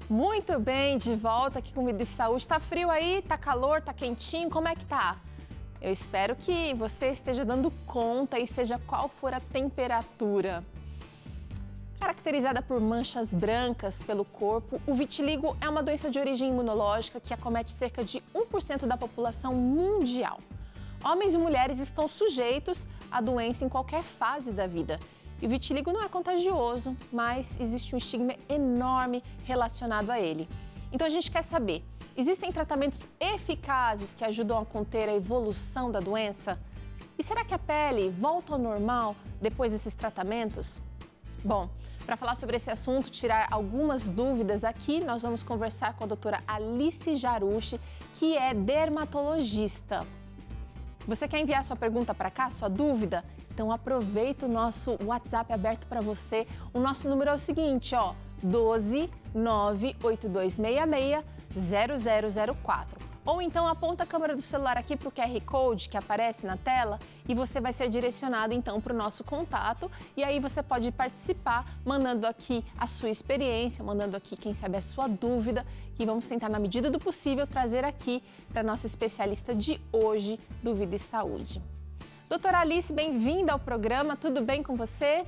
Muito bem, de volta aqui com o Vida e Saúde. Tá frio aí? Tá calor? Tá quentinho? Como é que tá? Eu espero que você esteja dando conta e seja qual for a temperatura. Caracterizada por manchas brancas pelo corpo, o vitiligo é uma doença de origem imunológica que acomete cerca de 1% da população mundial. Homens e mulheres estão sujeitos à doença em qualquer fase da vida. E o vitiligo não é contagioso, mas existe um estigma enorme relacionado a ele. Então a gente quer saber, existem tratamentos eficazes que ajudam a conter a evolução da doença? E será que a pele volta ao normal depois desses tratamentos? Bom, para falar sobre esse assunto, tirar algumas dúvidas aqui, nós vamos conversar com a doutora Alice Jarucci, que é dermatologista. Você quer enviar sua pergunta para cá, sua dúvida? Então aproveita o nosso WhatsApp aberto para você. O nosso número é o seguinte, ó, 12 98266 0004. Ou então aponta a câmera do celular aqui para o QR Code que aparece na tela e você vai ser direcionado então para o nosso contato e aí você pode participar mandando aqui a sua experiência, mandando aqui quem sabe a sua dúvida, que vamos tentar na medida do possível trazer aqui para a nossa especialista de hoje do Vida e Saúde. Doutora Alice, bem-vinda ao programa, tudo bem com você?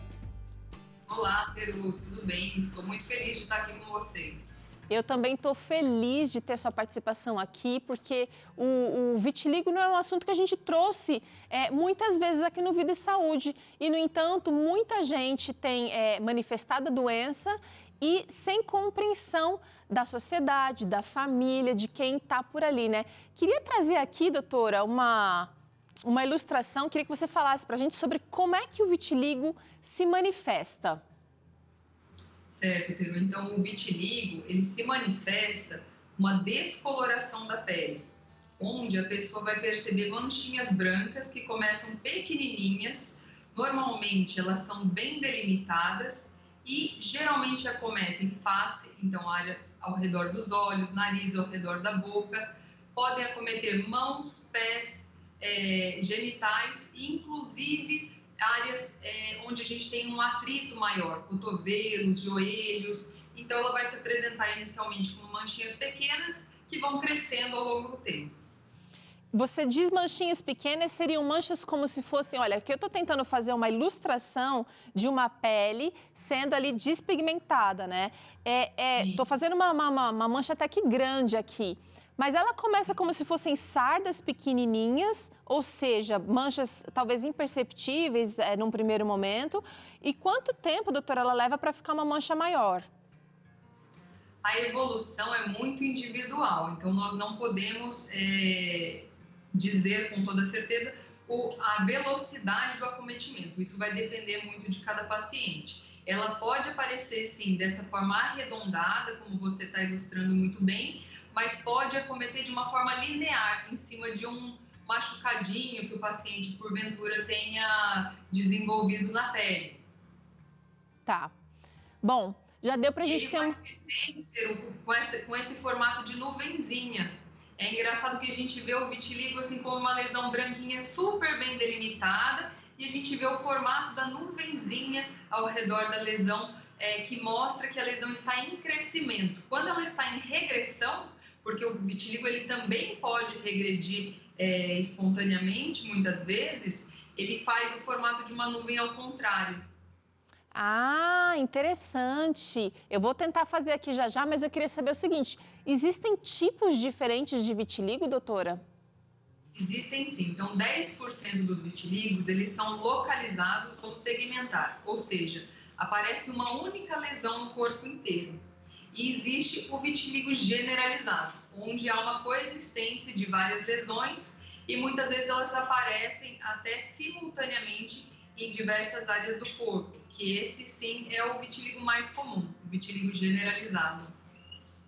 Olá, Peru, tudo bem? Estou muito feliz de estar aqui com vocês. Eu também estou feliz de ter sua participação aqui, porque o vitiligo não é um assunto que a gente trouxe muitas vezes aqui no Vida e Saúde. E, no entanto, muita gente tem manifestado a doença e sem compreensão da sociedade, da família, de quem está por ali, né? Queria trazer aqui, doutora, uma ilustração, queria que você falasse para a gente sobre como é que o vitiligo se manifesta. Certo, Teru. Então, o vitiligo, ele se manifesta uma descoloração da pele, onde a pessoa vai perceber manchinhas brancas que começam pequenininhas, normalmente elas são bem delimitadas e geralmente acometem face, então áreas ao redor dos olhos, nariz ao redor da boca, podem acometer mãos, pés, genitais e inclusive áreas onde a gente tem um atrito maior, cotovelos, joelhos. Então, ela vai se apresentar inicialmente como manchinhas pequenas que vão crescendo ao longo do tempo. Você diz manchinhas pequenas, seriam manchas como se fossem... Olha, aqui eu estou tentando fazer uma ilustração de uma pele sendo ali despigmentada, né? Estou fazendo uma mancha até que grande aqui. Mas ela começa como se fossem sardas pequenininhas, ou seja, manchas talvez imperceptíveis num primeiro momento. E quanto tempo, doutora, ela leva para ficar uma mancha maior? A evolução é muito individual, então nós não podemos dizer com toda certeza a velocidade do acometimento. Isso vai depender muito de cada paciente. Ela pode aparecer, sim, dessa forma arredondada, como você está ilustrando muito bem, mas pode acometer de uma forma linear, em cima de um machucadinho que o paciente, porventura, tenha desenvolvido na pele. Tá. Bom, já deu pra gente ter um... com esse formato de nuvenzinha. É engraçado que a gente vê o vitiligo assim como uma lesão branquinha super bem delimitada e a gente vê o formato da nuvenzinha ao redor da lesão, que mostra que a lesão está em crescimento. Quando ela está em regressão, porque o vitiligo ele também pode regredir espontaneamente, muitas vezes, ele faz o formato de uma nuvem ao contrário. Ah, interessante. Eu vou tentar fazer aqui já, mas eu queria saber o seguinte, existem tipos diferentes de vitiligo, doutora? Existem sim. Então, 10% dos vitiligos, eles são localizados ou segmentados, ou seja, aparece uma única lesão no corpo inteiro. E existe o vitiligo generalizado, onde há uma coexistência de várias lesões e muitas vezes elas aparecem até simultaneamente em diversas áreas do corpo, que esse sim é o vitiligo mais comum, o vitiligo generalizado.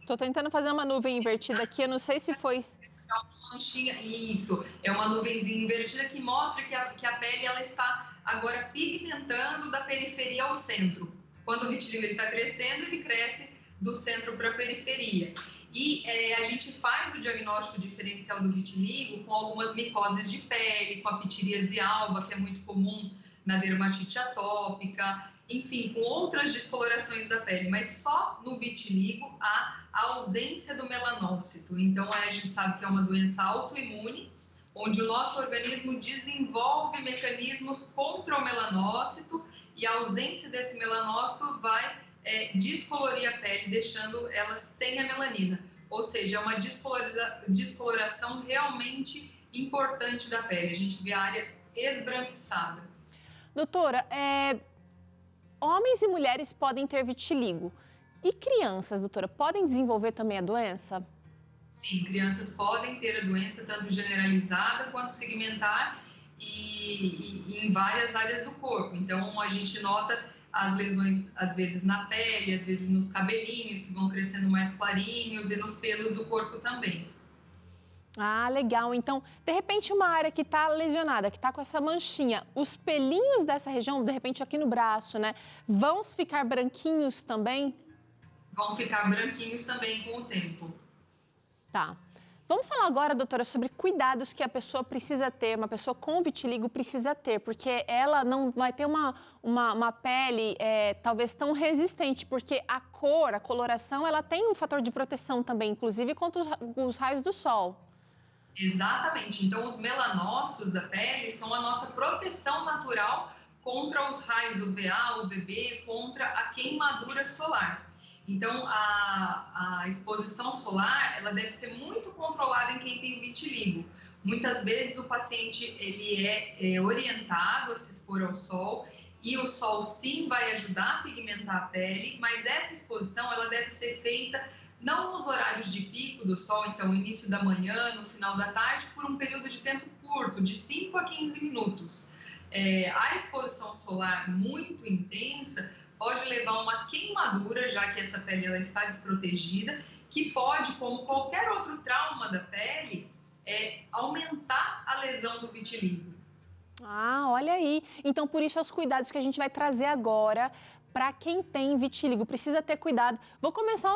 Estou tentando fazer uma nuvem invertida aqui, eu não sei se foi... É uma manchinha, isso, é uma nuvenzinha invertida que mostra que a pele ela está agora pigmentando da periferia ao centro. Quando o vitiligo está crescendo, ele cresce do centro para a periferia. E a gente faz o diagnóstico diferencial do vitiligo com algumas micoses de pele, com a pitiríase alba, que é muito comum na dermatite atópica, enfim, com outras descolorações da pele, mas só no vitiligo há a ausência do melanócito. Então, a gente sabe que é uma doença autoimune, onde o nosso organismo desenvolve mecanismos contra o melanócito e a ausência desse melanócito vai descolorir a pele, deixando ela sem a melanina. Ou seja, é uma descoloração realmente importante da pele. A gente vê a área esbranquiçada. Doutora, homens e mulheres podem ter vitiligo. E crianças, doutora, podem desenvolver também a doença? Sim, crianças podem ter a doença tanto generalizada quanto segmentar e em várias áreas do corpo. Então, a gente nota as lesões, às vezes, na pele, às vezes nos cabelinhos, que vão crescendo mais clarinhos, e nos pelos do corpo também. Ah, legal. Então, de repente, uma área que está lesionada, que está com essa manchinha, os pelinhos dessa região, de repente aqui no braço, né, vão ficar branquinhos também? Vão ficar branquinhos também com o tempo. Tá. Vamos falar agora, doutora, sobre cuidados que a pessoa precisa ter, uma pessoa com vitiligo precisa ter, porque ela não vai ter uma pele talvez tão resistente, porque a cor, a coloração, ela tem um fator de proteção também, inclusive contra os raios do sol. Exatamente. Então, os melanócitos da pele são a nossa proteção natural contra os raios UVA, UVB, contra a queimadura solar. Então, a exposição solar, ela deve ser muito controlada em quem tem vitiligo. Muitas vezes o paciente ele é orientado a se expor ao sol e o sol sim vai ajudar a pigmentar a pele, mas essa exposição ela deve ser feita não nos horários de pico do sol, então início da manhã, no final da tarde, por um período de tempo curto, de 5 a 15 minutos. A exposição solar muito intensa pode levar a uma queimadura, já que essa pele ela está desprotegida, que pode, como qualquer outro trauma da pele, aumentar a lesão do vitiligo. Ah, olha aí. Então, por isso, os cuidados que a gente vai trazer agora para quem tem vitiligo. Precisa ter cuidado. Vou começar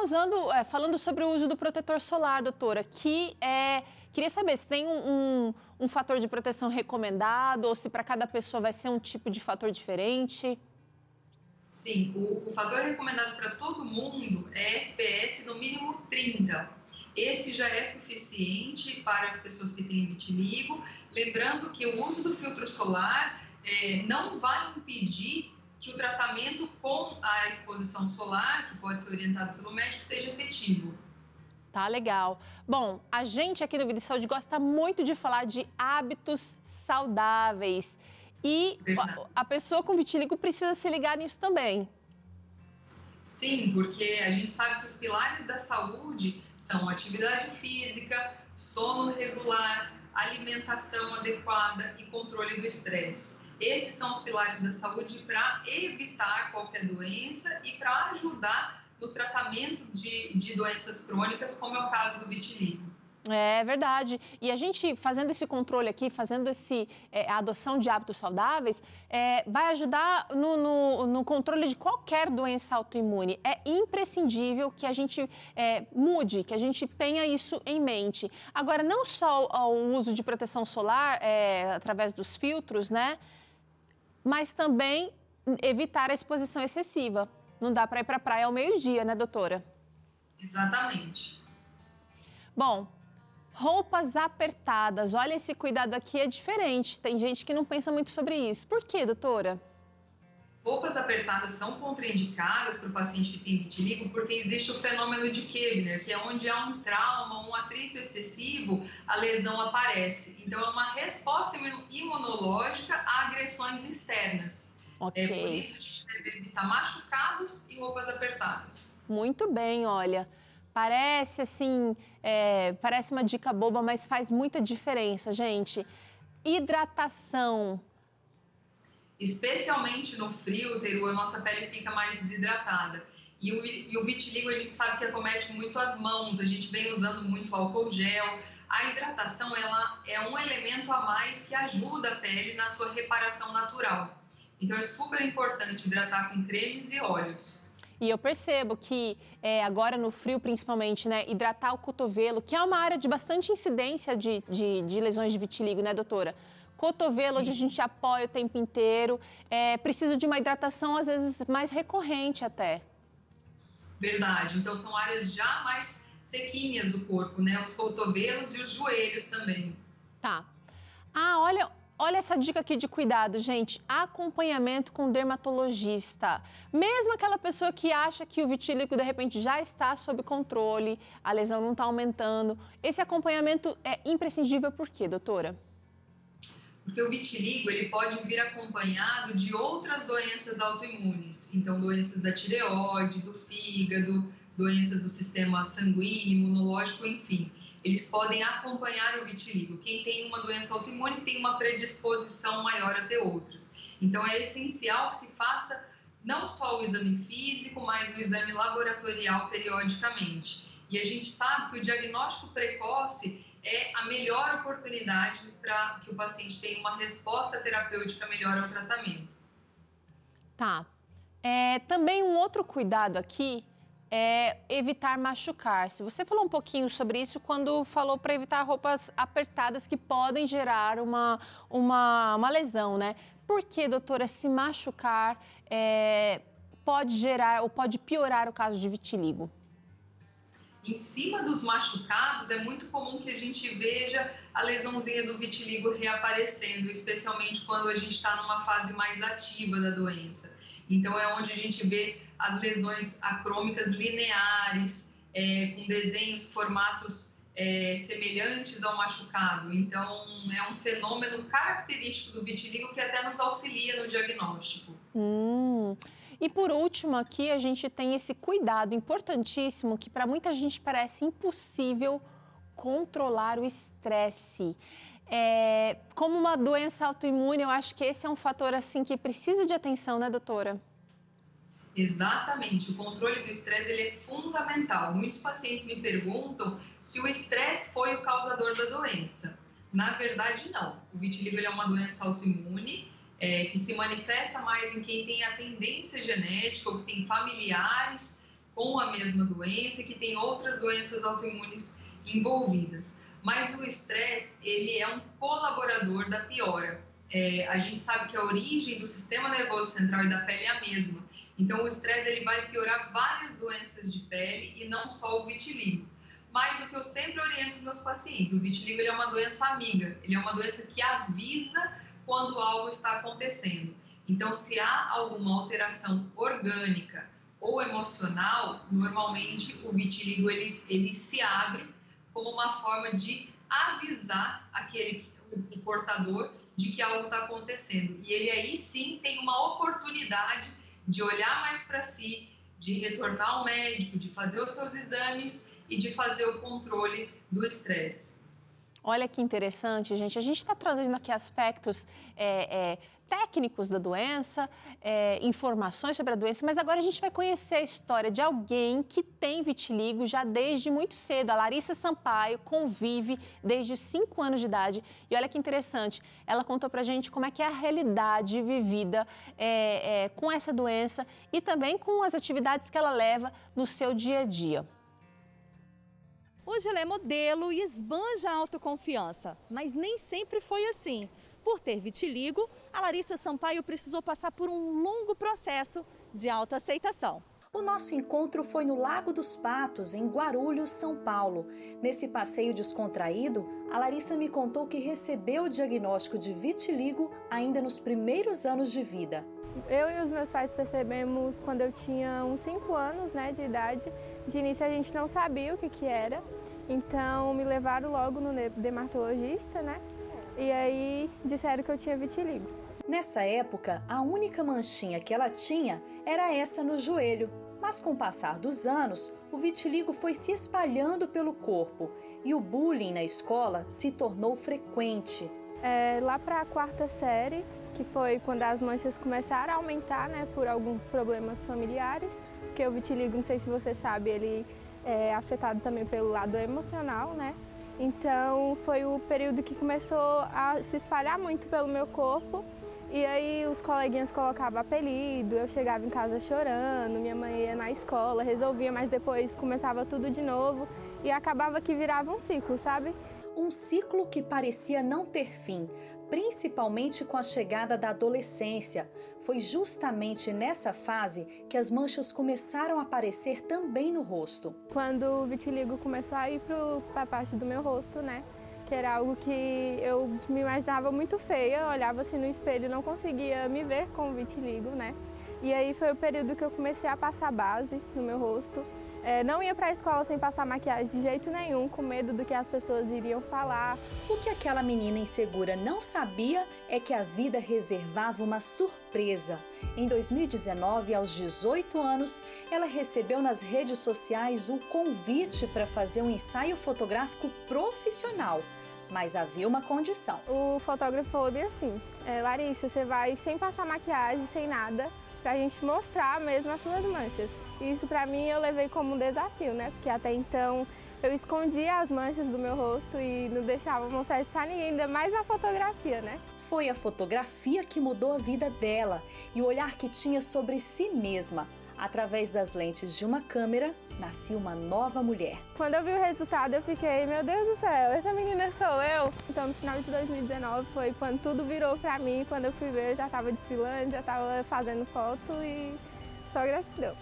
falando sobre o uso do protetor solar, doutora, queria saber se tem um fator de proteção recomendado ou se para cada pessoa vai ser um tipo de fator diferente. Sim, o fator recomendado para todo mundo é FPS no mínimo 30. Esse já é suficiente para as pessoas que têm vitiligo. Lembrando que o uso do filtro solar não vai impedir que o tratamento com a exposição solar, que pode ser orientado pelo médico, seja efetivo. Tá, legal. Bom, a gente aqui no Vida e Saúde gosta muito de falar de hábitos saudáveis. E a pessoa com vitiligo precisa se ligar nisso também. Sim, porque a gente sabe que os pilares da saúde são atividade física, sono regular, alimentação adequada e controle do estresse. Esses são os pilares da saúde para evitar qualquer doença e para ajudar no tratamento de doenças crônicas, como é o caso do vitiligo. É verdade. E a gente, fazendo esse controle aqui, fazendo a adoção de hábitos saudáveis, vai ajudar no controle de qualquer doença autoimune. É imprescindível que a gente mude, que a gente tenha isso em mente. Agora, não só o uso de proteção solar através dos filtros, né? Mas também evitar a exposição excessiva. Não dá para ir para a praia ao meio-dia, né, doutora? Exatamente. Bom, roupas apertadas. Olha, esse cuidado aqui é diferente. Tem gente que não pensa muito sobre isso. Por quê, doutora? Roupas apertadas são contraindicadas para o paciente que tem vitiligo porque existe o fenômeno de Koebner, que é onde há um trauma, um atrito excessivo, a lesão aparece. Então, é uma resposta imunológica a agressões externas. Ok. Por isso, a gente deve evitar machucados e roupas apertadas. Muito bem, olha. Parece assim, parece uma dica boba, mas faz muita diferença, gente. Hidratação. Especialmente no frio, Teru, a nossa pele fica mais desidratada. E o vitiligo, a gente sabe que acomete muito as mãos, a gente vem usando muito álcool gel. A hidratação, ela é um elemento a mais que ajuda a pele na sua reparação natural. Então, é super importante hidratar com cremes e óleos. E eu percebo que agora no frio, principalmente, né, hidratar o cotovelo, que é uma área de bastante incidência de lesões de vitiligo, né, doutora? cotovelo, onde a gente apoia o tempo inteiro, precisa de uma hidratação, às vezes, mais recorrente até. Verdade. Então, são áreas já mais sequinhas do corpo, né? Os cotovelos e os joelhos também. Tá. Ah, olha essa dica aqui de cuidado, gente. Acompanhamento com dermatologista. Mesmo aquela pessoa que acha que o vitíligo, de repente, já está sob controle, a lesão não está aumentando. Esse acompanhamento é imprescindível por quê, doutora? Porque o vitiligo, ele pode vir acompanhado de outras doenças autoimunes. Então, doenças da tireoide, do fígado, doenças do sistema sanguíneo, imunológico, enfim. Eles podem acompanhar o vitiligo. Quem tem uma doença autoimune tem uma predisposição maior a ter outras. Então, é essencial que se faça não só o exame físico, mas o exame laboratorial periodicamente. E a gente sabe que o diagnóstico precoce é a melhor oportunidade para que o paciente tenha uma resposta terapêutica melhor ao tratamento. Tá. Também um outro cuidado aqui é evitar machucar-se. Você falou um pouquinho sobre isso quando falou para evitar roupas apertadas que podem gerar uma lesão, né? Por que, doutora, se machucar pode gerar ou pode piorar o caso de vitiligo? Em cima dos machucados, é muito comum que a gente veja a lesãozinha do vitiligo reaparecendo, especialmente quando a gente está numa fase mais ativa da doença. Então, é onde a gente vê as lesões acrômicas lineares, com desenhos, formatos semelhantes ao machucado. Então, é um fenômeno característico do vitiligo que até nos auxilia no diagnóstico. E por último aqui a gente tem esse cuidado importantíssimo que para muita gente parece impossível controlar o estresse. Como uma doença autoimune, eu acho que esse é um fator assim que precisa de atenção, né, doutora? Exatamente, o controle do estresse ele é fundamental. Muitos pacientes me perguntam se o estresse foi o causador da doença. Na verdade, não. O vitiligo ele é uma doença autoimune, que se manifesta mais em quem tem a tendência genética ou que tem familiares com a mesma doença e que tem outras doenças autoimunes envolvidas. Mas o estresse, ele é um colaborador da piora. A gente sabe que a origem do sistema nervoso central e da pele é a mesma. Então, o estresse ele vai piorar várias doenças de pele e não só o vitiligo. Mas o que eu sempre oriento os meus pacientes, o vitiligo ele é uma doença amiga, ele é uma doença que avisa quando algo está acontecendo. Então, se há alguma alteração orgânica ou emocional, normalmente o vitiligo ele se abre como uma forma de avisar o portador de que algo está acontecendo. E ele aí sim tem uma oportunidade de olhar mais para si, de retornar ao médico, de fazer os seus exames e de fazer o controle do estresse. Olha que interessante, gente. A gente está trazendo aqui aspectos técnicos da doença, informações sobre a doença, mas agora a gente vai conhecer a história de alguém que tem vitiligo já desde muito cedo. A Larissa Sampaio convive desde os 5 anos de idade. E olha que interessante, ela contou pra gente como é que é a realidade vivida com essa doença e também com as atividades que ela leva no seu dia a dia. Hoje ela é modelo e esbanja a autoconfiança, mas nem sempre foi assim. Por ter vitiligo, a Larissa Sampaio precisou passar por um longo processo de autoaceitação. O nosso encontro foi no Lago dos Patos, em Guarulhos, São Paulo. Nesse passeio descontraído, a Larissa me contou que recebeu o diagnóstico de vitiligo ainda nos primeiros anos de vida. Eu e os meus pais percebemos quando eu tinha uns 5 anos, de idade. De início a gente não sabia o que era, então me levaram logo no dermatologista, E aí disseram que eu tinha vitiligo. Nessa época, a única manchinha que ela tinha era essa no joelho. Mas com o passar dos anos, o vitiligo foi se espalhando pelo corpo e o bullying na escola se tornou frequente. Lá para a 4ª série, que foi quando as manchas começaram a aumentar, por alguns problemas familiares, porque o vitiligo, não sei se você sabe, ele é afetado também pelo lado emocional, Então, foi o período que começou a se espalhar muito pelo meu corpo. E aí, os coleguinhas colocavam apelido, eu chegava em casa chorando, minha mãe ia na escola, resolvia, mas depois começava tudo de novo e acabava que virava um ciclo, sabe? Um ciclo que parecia não ter fim. principalmente com a chegada da adolescência. Foi justamente nessa fase que as manchas começaram a aparecer também no rosto. Quando o vitiligo começou a ir para a parte do meu rosto, né? Que era algo que eu me imaginava muito feia, eu olhava assim no espelho e não conseguia me ver com o vitiligo, né? E aí foi o período que eu comecei a passar base no meu rosto. Não ia para a escola sem passar maquiagem de jeito nenhum, com medo do que as pessoas iriam falar. O que aquela menina insegura não sabia é que a vida reservava uma surpresa. Em 2019, aos 18 anos, ela recebeu nas redes sociais o convite para fazer um ensaio fotográfico profissional. Mas havia uma condição. O fotógrafo falou bem assim, Larissa, você vai sem passar maquiagem, sem nada, pra gente mostrar mesmo as suas manchas. Isso pra mim eu levei como um desafio, né? Porque até então eu escondia as manchas do meu rosto e não deixava mostrar isso pra ninguém, ainda mais na fotografia, né? Foi a fotografia que mudou a vida dela e o olhar que tinha sobre si mesma. Através das lentes de uma câmera, nascia uma nova mulher. Quando eu vi o resultado, eu fiquei, meu Deus do céu, essa menina sou eu. Então, no final de 2019 foi quando tudo virou pra mim. Quando eu fui ver, eu já estava desfilando, já estava fazendo foto e só gratidão.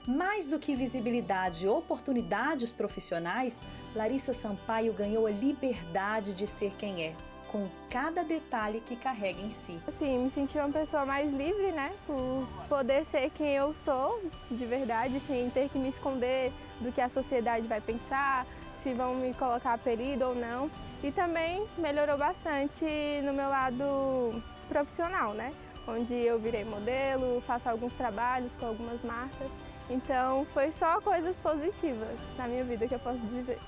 Mais do que visibilidade e oportunidades profissionais, Larissa Sampaio ganhou a liberdade de ser quem é, com cada detalhe que carrega em si. Assim, me senti uma pessoa mais livre, né? Por poder ser quem eu sou, de verdade, sem ter que me esconder do que a sociedade vai pensar, se vão me colocar apelido ou não. E também melhorou bastante no meu lado profissional, né? Onde eu virei modelo, faço alguns trabalhos com algumas marcas. Então, foi só coisas positivas na minha vida que eu posso dizer.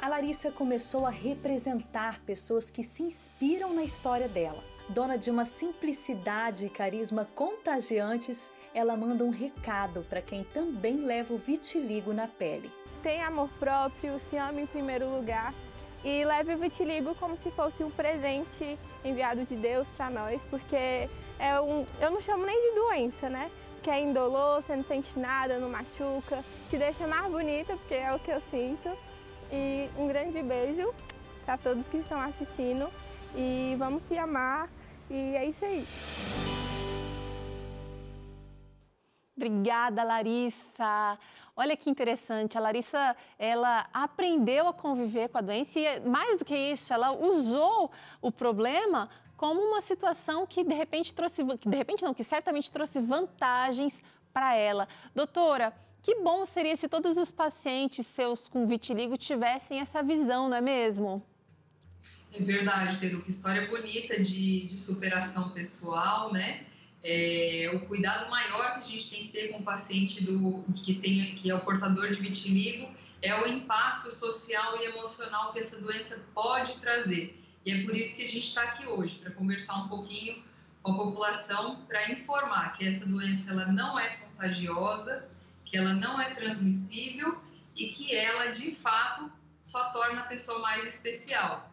A Larissa começou a representar pessoas que se inspiram na história dela. Dona de uma simplicidade e carisma contagiantes, ela manda um recado para quem também leva o vitiligo na pele. Tenha amor próprio, se ame em primeiro lugar e leve o vitiligo como se fosse um presente enviado de Deus para nós, porque eu não chamo nem de doença, né? Que é indolor, você não sente nada, não machuca, te deixa mais bonita, porque é o que eu sinto. E um grande beijo para todos que estão assistindo e vamos se amar e é isso aí. Obrigada, Larissa. Olha que interessante, a Larissa, ela aprendeu a conviver com a doença e mais do que isso, ela usou o problema como uma situação que que certamente trouxe vantagens para ela. Doutora, que bom seria se todos os pacientes seus com vitiligo tivessem essa visão, não é mesmo? É verdade, Teru, que história bonita de superação pessoal, né? O cuidado maior que a gente tem que ter com o paciente que é o portador de vitiligo é o impacto social e emocional que essa doença pode trazer. E é por isso que a gente está aqui hoje, para conversar um pouquinho com a população, para informar que essa doença ela não é contagiosa, que ela não é transmissível e que ela, de fato, só torna a pessoa mais especial.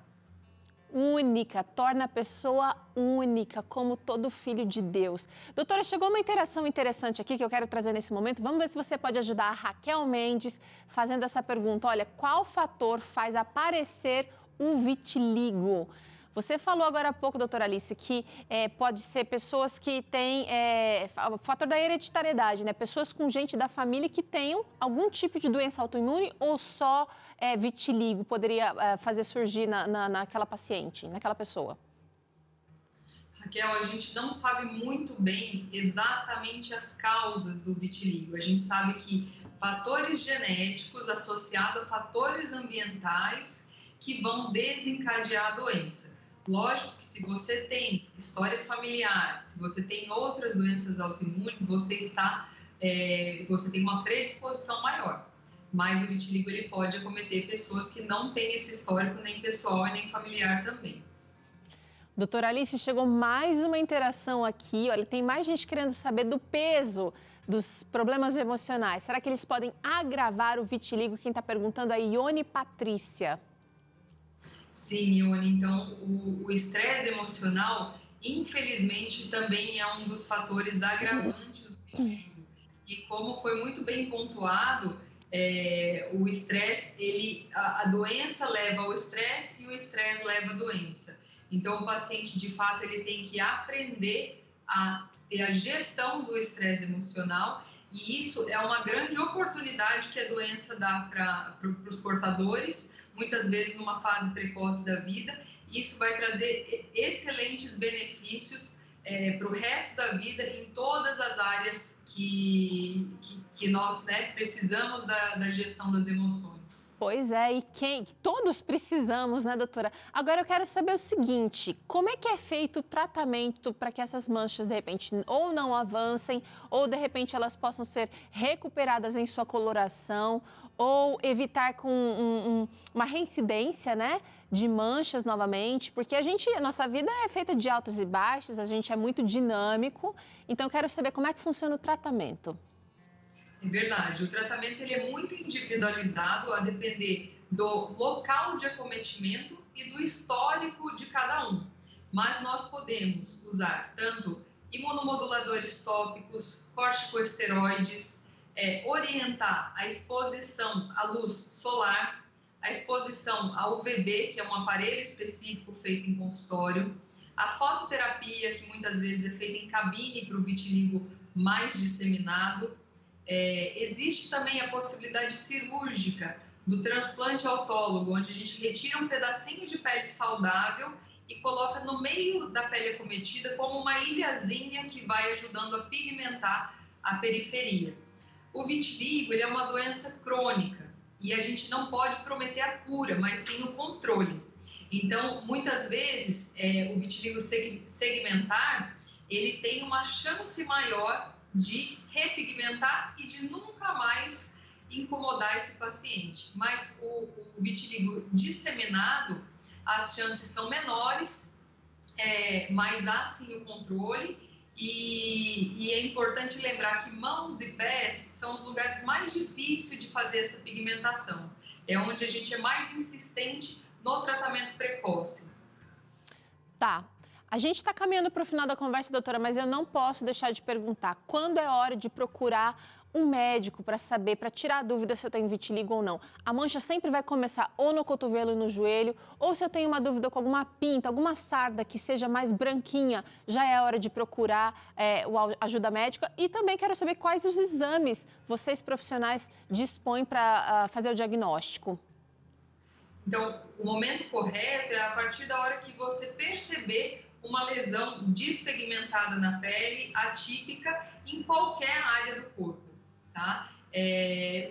Única, torna a pessoa única, como todo filho de Deus. Doutora, chegou uma interação interessante aqui que eu quero trazer nesse momento. Vamos ver se você pode ajudar a Raquel Mendes fazendo essa pergunta. Olha, qual fator faz aparecer o vitiligo? Você falou agora há pouco, doutora Alice, que pode ser pessoas que têm o fator da hereditariedade, né? Pessoas com gente da família que tenham algum tipo de doença autoimune ou só vitiligo poderia fazer surgir naquela paciente, naquela pessoa? Raquel, a gente não sabe muito bem exatamente as causas do vitiligo. A gente sabe que fatores genéticos associados a fatores ambientais que vão desencadear a doença. Lógico que se você tem história familiar, se você tem outras doenças autoimunes, você tem uma predisposição maior. Mas o vitiligo ele pode acometer pessoas que não têm esse histórico nem pessoal e nem familiar também. Doutora Alice, chegou mais uma interação aqui. Olha, tem mais gente querendo saber do peso dos problemas emocionais. Será que eles podem agravar o vitiligo? Quem está perguntando é Ione Patrícia. Sim, Ione, então o estresse emocional, infelizmente, também é um dos fatores agravantes do vitiligo. E como foi muito bem pontuado, o estresse, a doença leva ao estresse e o estresse leva à doença. Então, o paciente, de fato, ele tem que aprender a ter a gestão do estresse emocional, e isso é uma grande oportunidade que a doença dá para os portadores, muitas vezes numa fase precoce da vida, e isso vai trazer excelentes benefícios para o resto da vida em todas as áreas que nós, né, precisamos da gestão das emoções. Pois é, e todos precisamos, né, doutora? Agora eu quero saber o seguinte, como é que é feito o tratamento para que essas manchas, de repente, ou não avancem, ou de repente elas possam ser recuperadas em sua coloração, ou evitar com uma reincidência, né, de manchas novamente, porque a nossa vida é feita de altos e baixos, a gente é muito dinâmico, então eu quero saber como é que funciona o tratamento. É verdade, o tratamento ele é muito individualizado a depender do local de acometimento e do histórico de cada um. Mas nós podemos usar tanto imunomoduladores tópicos, corticosteroides, orientar a exposição à luz solar, a exposição ao UVB, que é um aparelho específico feito em consultório, a fototerapia, que muitas vezes é feita em cabine para o vitiligo mais disseminado. Existe também a possibilidade cirúrgica do transplante autólogo, onde a gente retira um pedacinho de pele saudável e coloca no meio da pele acometida como uma ilhazinha que vai ajudando a pigmentar a periferia. O vitiligo ele é uma doença crônica e a gente não pode prometer a cura, mas sim o controle. Então, muitas vezes, o vitiligo segmentar, ele tem uma chance maior de repigmentar e de nunca mais incomodar esse paciente. Mas o vitiligo disseminado, as chances são menores, mas há sim o controle e é importante lembrar que mãos e pés são os lugares mais difíceis de fazer essa pigmentação. É onde a gente é mais insistente no tratamento precoce. Tá. A gente está caminhando para o final da conversa, doutora, mas eu não posso deixar de perguntar quando é hora de procurar um médico para saber, para tirar a dúvida se eu tenho vitiligo ou não. A mancha sempre vai começar ou no cotovelo e no joelho, ou se eu tenho uma dúvida com alguma pinta, alguma sarda que seja mais branquinha, já é hora de procurar a ajuda médica. E também quero saber quais os exames vocês profissionais dispõem para fazer o diagnóstico. Então, o momento correto é a partir da hora que você perceber uma lesão despigmentada na pele, atípica, em qualquer área do corpo, tá?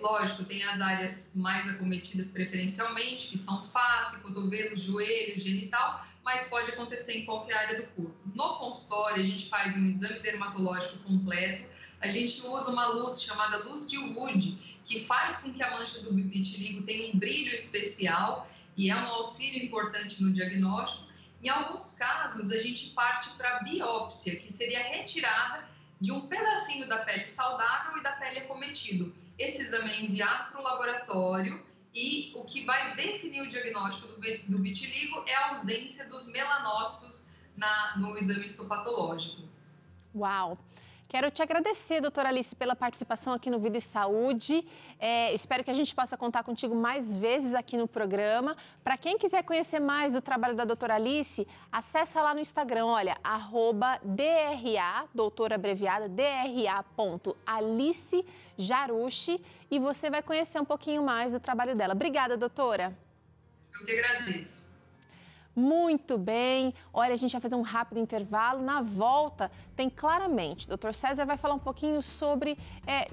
Lógico, tem as áreas mais acometidas preferencialmente, que são face, cotovelo, joelho, genital, mas pode acontecer em qualquer área do corpo. No consultório, a gente faz um exame dermatológico completo, a gente usa uma luz chamada luz de Wood, que faz com que a mancha do vitiligo tenha um brilho especial e é um auxílio importante no diagnóstico. Em alguns casos, a gente parte para a biópsia, que seria a retirada de um pedacinho da pele saudável e da pele acometida. Esse exame é enviado para o laboratório e o que vai definir o diagnóstico do vitiligo é a ausência dos melanócitos no exame histopatológico. Uau! Quero te agradecer, doutora Alice, pela participação aqui no Vida e Saúde. Espero que a gente possa contar contigo mais vezes aqui no programa. Para quem quiser conhecer mais do trabalho da doutora Alice, acessa lá no Instagram, olha, @DRA, doutora abreviada, DRA.AliceJarushi, e você vai conhecer um pouquinho mais do trabalho dela. Obrigada, doutora. Eu que agradeço. Muito bem, olha, a gente vai fazer um rápido intervalo. Na volta, tem claramente, Dr. César vai falar um pouquinho sobre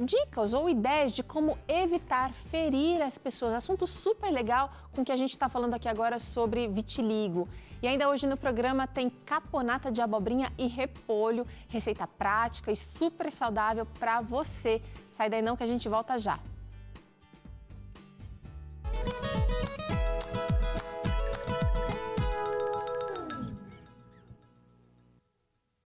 dicas ou ideias de como evitar ferir as pessoas. Assunto super legal com que a gente está falando aqui agora sobre vitiligo. E ainda hoje no programa tem caponata de abobrinha e repolho, receita prática e super saudável para você. Sai daí não que a gente volta já.